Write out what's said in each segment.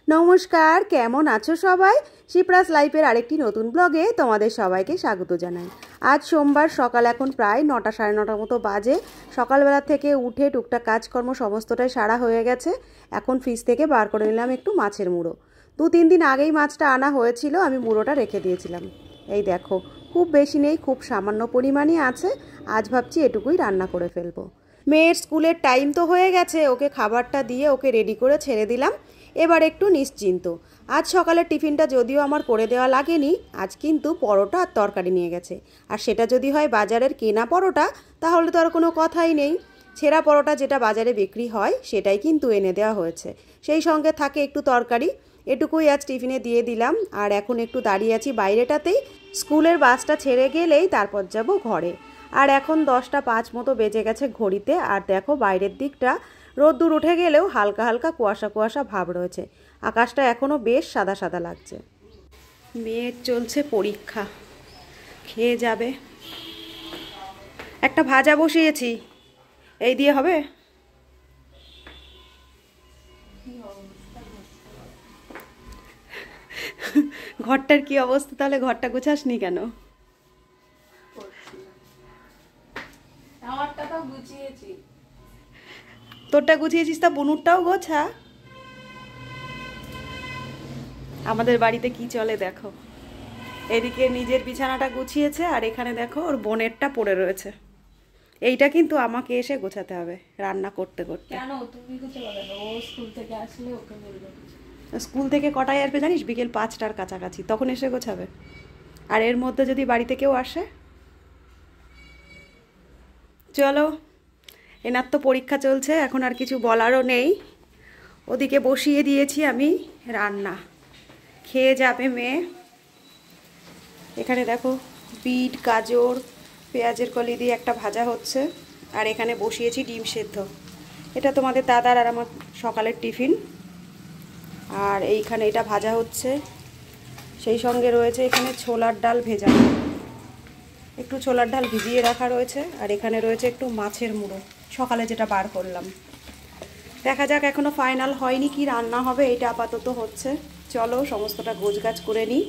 নমস্কার, কেমন আছো সবাই? শিপ্রাস লাইফের আরেকটি নতুন ব্লগে তোমাদের সবাইকে স্বাগত জানাই। আজ সোমবার, সকাল এখন প্রায় 9টা সাড়ে 9টার মতো বাজে। সকালবেলা থেকে উঠে টুকটাক কাজকর্ম সমস্তটাই সারা হয়ে গেছে। এখন ফ্রিজ থেকে বার করে নিলাম একটু মাছের মুড়ো। 2-3 দিন আগেই মাছটা আনা হয়েছিল, আমি মুড়োটা রেখে দিয়েছিলাম। এই দেখো, খুব বেশি নেই, খুব সামান্য পরিমাণই আছে। আজ ভাবছি এটুকুই রান্না করে ফেলবো। মেয়ের স্কুলের টাইম তো হয়ে গেছে, ওকে খাবারটা দিয়ে ওকে রেডি করে ছেড়ে দিলাম। এবার একটু নিশ্চিন্ত। আজ সকালের টিফিনটা যদিও আমার করে দেওয়া লাগেনি, আজ কিন্তু পরোটা আর তরকারি নিয়ে গেছে। আর সেটা যদি হয় বাজারের কেনা পরোটা, তাহলে তো আর কোনো কথাই নেই। ছেঁড়া পরোটা যেটা বাজারে বিক্রি হয় সেটাই কিন্তু এনে দেওয়া হয়েছে, সেই সঙ্গে থাকে একটু তরকারি। এটুকুই আজ টিফিনে দিয়ে দিলাম। আর এখন একটু দাঁড়িয়ে আছি বাইরেটাতেই। স্কুলের বাসটা ছেড়ে গেলেই তারপর যাব ঘরে। আর এখন 10টা 5 মতো বেজে গেছে ঘড়িতে। আর দেখো বাইরের দিকটা রোদ্দুর উঠে গেলেও হালকা হালকা কুয়াশা কুয়াশা ভাব রয়েছে। আকাশটা এখনও বেশ সাদা সাদা লাগছে। মেয়ের চলছে পরীক্ষা, খেয়ে যাবে। একটা ভাজা বসিয়েছি, এই দিয়ে হবে? ঘরটার কি অবস্থা তাহলে? ঘরটা গোছাসনি কেন? তোরটা গুছিয়েছিস, তা বনুরটাও গোছা। আমাদের বাড়িতে কি চলে দেখো। এদিকে নিজের বিছানাটা গুছিয়েছে, আর এখানে দেখো ওর বোনেরটা পড়ে রয়েছে। এইটা কিন্তু আমাকে এসে গোছাতে হবে রান্না করতে করতে। কেন তুমি গোছাবে না? ও স্কুল থেকে আসলে ওকে বলবে। স্কুল থেকে কটায় আসবে জানিস? বিকেল 5টার কাছাকাছি, তখন এসে গোছাবে। আর এর মধ্যে যদি বাড়িতে কেউ আসে। চলো, এনার তো পরীক্ষা চলছে, এখন আর কিছু বলারও নেই। ওদিকে বসিয়ে দিয়েছি আমি রান্না, খেয়ে যাবে মেয়ে। এখানে দেখো বিট, গাজর, পেঁয়াজের কলি দিয়ে একটা ভাজা হচ্ছে। আর এখানে বসিয়েছি ডিম সেদ্ধ। এটা তোমাদের দাদার আর আমার সকালের টিফিন। আর এইখানে এটা ভাজা হচ্ছে, সেই সঙ্গে রয়েছে এখানে ছোলার ডাল ভেজানো। একটু ছোলার ডাল ভিজিয়ে রাখা রয়েছে। আর এখানে রয়েছে একটু মাছের মুড়ো, সকালে যেটা বার করলাম। দেখা যাক, এখনও ফাইনাল হয়নি কি রান্না হবে, এটা আপাতত হচ্ছে। চলো সমস্তটা গোছগাছ করে নিই,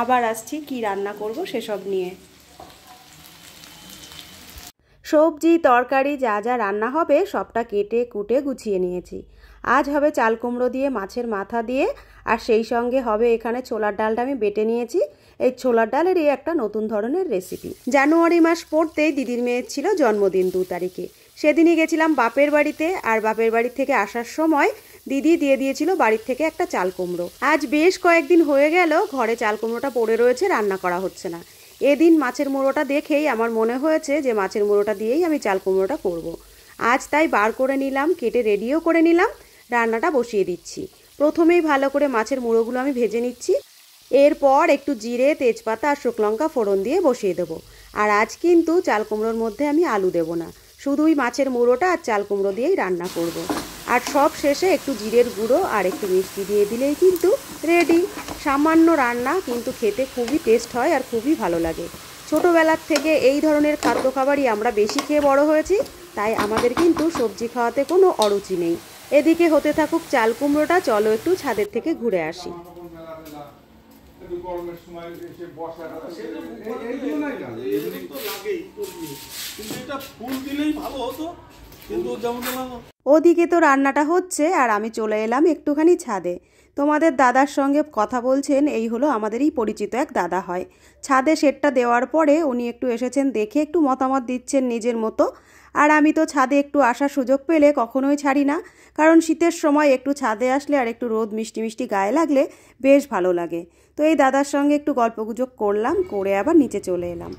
আবার আসছি কি রান্না করব সেসব নিয়ে। সবজি তরকারি যা যা রান্না হবে সবটা কেটে কুটে গুছিয়ে নিয়েছি। আজ হবে চাল কুমড়ো দিয়ে মাছের মাথা দিয়ে, আর সেই সঙ্গে হবে এখানে ছোলার ডালটা আমি বেটে নিয়েছি। এই ছোলার ডালেরই একটা নতুন ধরনের রেসিপি। জানুয়ারি মাস পড়তেই দিদির মেয়ের ছিল জন্মদিন 2 তারিখে। সেদিনই গেছিলাম বাপের বাড়িতে। আর বাপের বাড়ি থেকে আসার সময় দিদি দিয়ে দিয়েছিল বাড়ির থেকে একটা চাল কুমড়ো। আজ বেশ কয়েকদিন হয়ে গেল ঘরে চাল কুমড়োটা পড়ে রয়েছে, রান্না করা হচ্ছে না। এদিন মাছের মুড়োটা দেখেই আমার মনে হয়েছে যে মাছের মুড়োটা দিয়েই আমি চাল কুমড়োটা করব। আজ তাই বার করে নিলাম, কেটে রেডিও করে নিলাম, রান্নাটা বসিয়ে দিচ্ছি। প্রথমেই ভালো করে মাছের মুড়োগুলো আমি ভেজে নিচ্ছি। এরপর একটু জিরে, তেজপাতা আর শুকনো লঙ্কা ফোড়ন দিয়ে বসিয়ে দেবো। আর আজ কিন্তু চাল কুমড়োর মধ্যে আমি আলু দেবো না, শুধুই মাছের মুড়োটা আর চাল কুমড়ো দিয়েই রান্না করব। আর সব শেষে একটু জিরের গুঁড়ো আর একটু মিষ্টি দিয়ে দিলেই কিন্তু রেডি। সামান্য রান্না, কিন্তু খেতে খুবই টেস্ট হয় আর খুবই ভালো লাগে। ছোটোবেলার থেকে এই ধরনের খাদ্য খাবারই আমরা বেশি খেয়ে বড় হয়েছি, তাই আমাদের কিন্তু সবজি খাওয়াতে কোনো অরুচি নেই। এদিকে হতে থাকুক চাল কুমড়োটা, চলো একটু ছাদের থেকে ঘুরে আসি। ওদিকে তো রান্নাটা হচ্ছে, আর আমি চলে এলাম একটুখানি ছাদে। তোমাদের দাদার সঙ্গে কথা বলছেন, এই হলো আমাদেরই পরিচিত এক দাদা হয়। ছাদে শেডটা দেওয়ার পরে উনি একটু এসেছেন দেখে একটু মতামত দিচ্ছেন নিজের মতো। আর আমি তো ছাদে একটু আসার সুযোগ পেলে কখনোই ছাড়ি না, কারণ শীতের সময় একটু ছাদে আসলে আর একটু রোদ মিষ্টি মিষ্টি গায়ে লাগলে বেশ ভালো লাগে। তো এই দাদার সঙ্গে একটু গল্পগুজব করলাম, করে আবার নিচে চলে এলাম।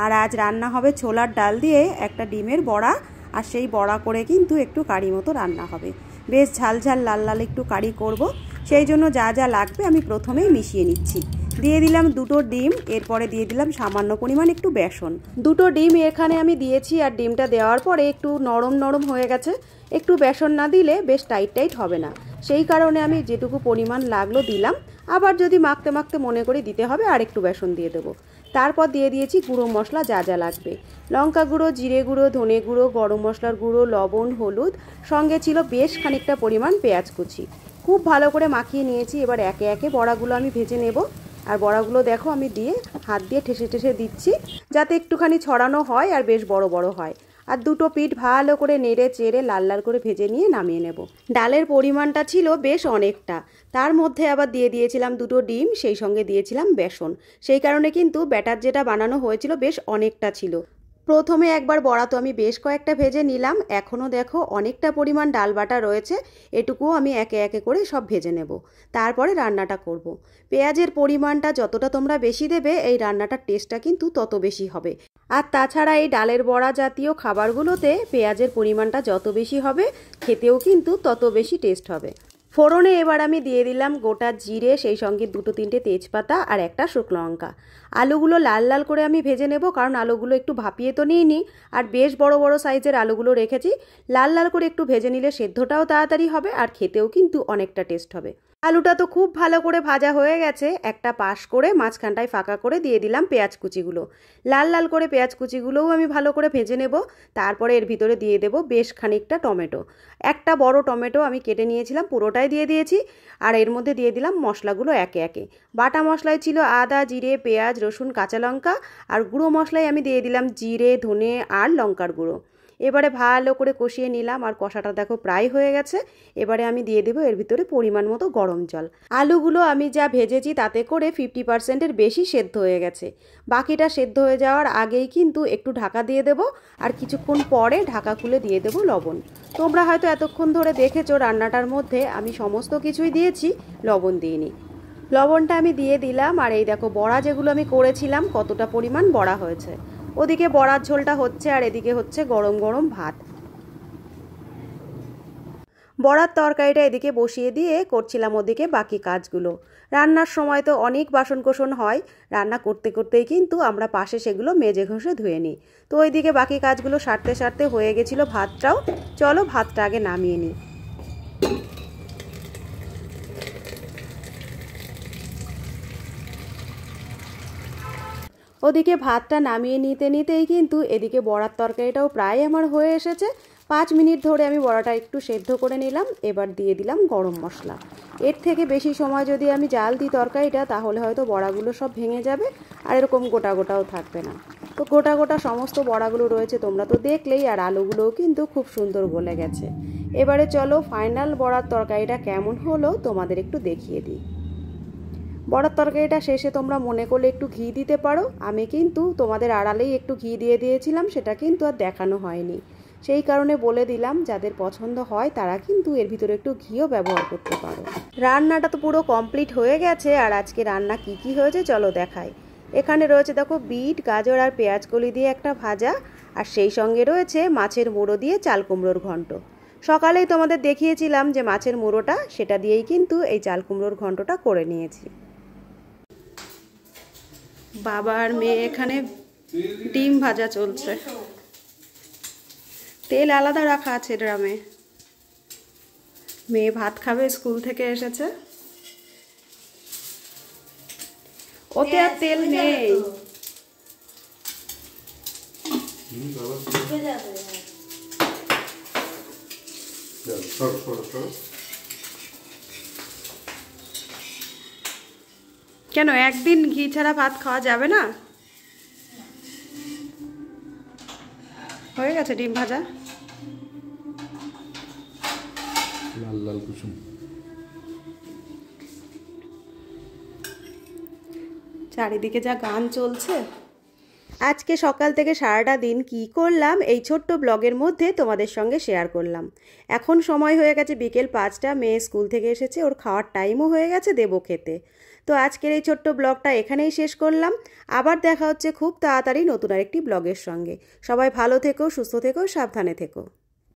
আর আজ রান্না হবে ছোলার ডাল দিয়ে একটা ডিমের বড়া, আর সেই বড়া করে কিন্তু একটু কারি মতো রান্না হবে। বেশ ঝাল ঝাল লাল লাল একটু কারি করব, সেই জন্য যা যা লাগবে আমি প্রথমেই মিশিয়ে নিচ্ছি। দিয়ে দিলাম 2টো ডিম, এরপরে দিয়ে দিলাম সামান্য পরিমাণ একটু বেসন। 2টো ডিম এখানে আমি দিয়েছি, আর ডিমটা দেওয়ার পরে একটু নরম নরম হয়ে গেছে। একটু বেসন না দিলে বেশ টাইট টাইট হবে না, সেই কারণে আমি যেটুকু পরিমাণ লাগলো দিলাম। আবার যদি মাখতে মাখতে মনে করি দিতে হবে আর একটু বেসন দিয়ে দেবো। তারপর দিয়ে দিয়েছি গুঁড়ো মশলা যা যা লাগবে, লঙ্কা গুঁড়ো, জিরে গুঁড়ো, ধনে গুঁড়ো, গরম মশলার গুঁড়ো, লবণ, হলুদ, সঙ্গে ছিল বেশ খানিকটা পরিমাণ পেঁয়াজ কুচি। খুব ভালো করে মাখিয়ে নিয়েছি। এবার একে একে বড়াগুলো আমি ভেজে নেব। আর বড়াগুলো দেখো আমি দিয়ে হাত দিয়ে ঠেসে ঠেসে দিচ্ছি যাতে একটুখানি ছড়ানো হয় আর বেশ বড় বড় হয়। আর দুটো পিঠ ভালো করে নেড়ে চেড়ে লাল লাল করে ভেজে নিয়ে নামিয়ে নেব। ডালের পরিমাণটা ছিল বেশ অনেকটা, তার মধ্যে আবার দিয়ে দিয়েছিলাম দুটো ডিম, সেই সঙ্গে দিয়েছিলাম বেসন। সেই কারণে কিন্তু ব্যাটার যেটা বানানো হয়েছিল বেশ অনেকটা ছিল। প্রথমে একবার বড়া তো আমি বেশ কয়েকটা ভেজে নিলাম, এখনও দেখো অনেকটা পরিমাণ ডাল বাটা রয়েছে, এটুকুও আমি একে একে করে সব ভেজে নেব। তারপরে রান্নাটা করব। পেঁয়াজের পরিমাণটা যতটা তোমরা বেশি দেবে এই রান্নাটার টেস্টটা কিন্তু তত বেশি হবে। আর তাছাড়া এই ডালের বড়া জাতীয় খাবারগুলোতে পেঁয়াজের পরিমাণটা যত বেশি হবে খেতেও কিন্তু তত বেশি টেস্ট হবে। ফোড়নে এবার আমি দিয়ে দিলাম গোটা জিরে, সেই সঙ্গে দুটো তিনটে তেজপাতা আর একটা শুকনো লঙ্কা। আলুগুলো লাল লাল করে আমি ভেজে নেব, কারণ আলুগুলো একটু ভাপিয়ে তো নিইনি, আর বেশ বড় বড় সাইজের আলুগুলো রেখেছি। লাল লাল করে একটু ভেজে নিলে সেদ্ধটাও তাড়াতাড়ি হবে আর খেতেও কিন্তু অনেকটা টেস্ট হবে। আলুটা তো খুব ভালো করে ভাজা হয়ে গেছে, একটা পাশ করে মাঝখানটায় ফাঁকা করে দিয়ে দিলাম পেঁয়াজ কুচিগুলো। লাল লাল করে পেঁয়াজ কুচিগুলোও আমি ভালো করে ভেজে নেব। তারপরে এর ভিতরে দিয়ে দেব বেশ খানিকটা টমেটো। একটা বড় টমেটো আমি কেটে নিয়েছিলাম, পুরোটাই দিয়ে দিয়েছি। আর এর মধ্যে দিয়ে দিলাম মশলাগুলো একে একে। বাটা মশলায় ছিল আদা, জিরে, পেঁয়াজ, রসুন, কাঁচা লঙ্কা। আর গুঁড়ো মশলায় আমি দিয়ে দিলাম জিরে, ধনে আর লঙ্কার গুঁড়ো। এবারে ভালো করে কষিয়ে নিলাম, আর কষাটা দেখো প্রায় হয়ে গেছে। এবারে আমি দিয়ে দেবো এর ভিতরে পরিমাণ মতো গরম জল। আলুগুলো আমি যা ভেজেছি তাতে করে 50%-এর বেশি সেদ্ধ হয়ে গেছে। বাকিটা সেদ্ধ হয়ে যাওয়ার আগেই কিন্তু একটু ঢাকা দিয়ে দেবো, আর কিছুক্ষণ পরে ঢাকা খুলে দিয়ে দেবো লবণ। তোমরা হয়তো এতক্ষণ ধরে দেখেছো রান্নাটার মধ্যে আমি সমস্ত কিছুই দিয়েছি, লবণ দিইনি। লবণটা আমি দিয়ে দিলাম। আর এই দেখো বড়া যেগুলো আমি করেছিলাম কতটা পরিমাণ বড়া হয়েছে। ওদিকে বড়ার ঝোলটা হচ্ছে আর এদিকে হচ্ছে গরম গরম ভাত। বড়ার তরকারিটা এদিকে বসিয়ে দিয়ে করছিলাম ওদিকে বাকি কাজগুলো। রান্নার সময় তো অনেক বাসনকোসন হয়, রান্না করতে করতেই কিন্তু আমরা পাশে সেগুলো মেজে ঘষে ধুয়ে নিই। তো ওইদিকে বাকি কাজগুলো সারতে সারতে হয়ে গেছিলো ভাতটাও। চলো ভাতটা আগে নামিয়ে নিই। ওদিকে ভাতটা নামিয়ে নিতে নিতেই কিন্তু এদিকে বড়ার তরকারিটাও প্রায় আমার হয়ে এসেছে। 5 মিনিট ধরে আমি বড়াটা একটু সেদ্ধ করে নিলাম। এবার দিয়ে দিলাম গরম মশলা। এর থেকে বেশি সময় যদি আমি জাল দিই তরকারিটা, তাহলে হয়তো বড়াগুলো সব ভেঙে যাবে আর এরকম গোটা গোটাও থাকবে না। তো গোটা গোটা সমস্ত বড়াগুলো রয়েছে তোমরা তো দেখলেই, আর আলুগুলোও কিন্তু খুব সুন্দর গলে গেছে। এবারে চলো ফাইনাল বড়ার তরকারিটা কেমন হলো তোমাদের একটু দেখিয়ে দিই। বড়ার তরকারিটা শেষে তোমরা মনে করলে একটু ঘি দিতে পারো। আমি কিন্তু তোমাদের আড়ালেই একটু ঘি দিয়ে দিয়েছিলাম, সেটা কিন্তু আর দেখানো হয়নি। সেই কারণে বলে দিলাম, যাদের পছন্দ হয় তারা কিন্তু এর ভিতরে একটু ঘিও ব্যবহার করতে পারো। রান্নাটা তো পুরো কমপ্লিট হয়ে গেছে। আর আজকে রান্না কি কি হয়েছে চলো দেখাই। এখানে রয়েছে দেখো বিট, গাজর আর পেঁয়াজ কলি দিয়ে একটা ভাজা, আর সেই সঙ্গে রয়েছে মাছের মুড়ো দিয়ে চাল কুমড়োর ঘন্ট। সকালেই তোমাদের দেখিয়েছিলাম যে মাছের মুড়োটা, সেটা দিয়েই কিন্তু এই চাল কুমড়োর ঘন্টটা করে নিয়েছি। বাবা আর মেয়ে এখানে ডিম ভাজা চলছে, তেল আলাদা রাখা আছে ড্রামে। মেয়ে ভাত খাবে, স্কুল থেকে এসেছে, ওতে আর তেল নেই। কেন একদিন ঘি ছাড়া ভাত খাওয়া যাবে না? হয়ে গেছে ডিম ভাজা। লাল লাল কুসুম। চারিদিকে যা গান চলছে। আজকে সকাল থেকে সারাটা দিন কি করলাম এই ছোট্ট ব্লগের মধ্যে তোমাদের সঙ্গে শেয়ার করলাম। এখন সময় হয়ে গেছে বিকেল 5টা, মেয়ে স্কুল থেকে এসেছে, ওর খাওয়ার টাইমও হয়ে গেছে, দেবো খেতে। তো আজকের এই ছোট্ট ব্লগটা এখানেই শেষ করলাম। আবার দেখা হচ্ছে খুব তাড়াতাড়ি নতুন আরেকটি ব্লগের সঙ্গে। সবাই ভালো থেকো, সুস্থ থেকো, সাবধানে থেকো।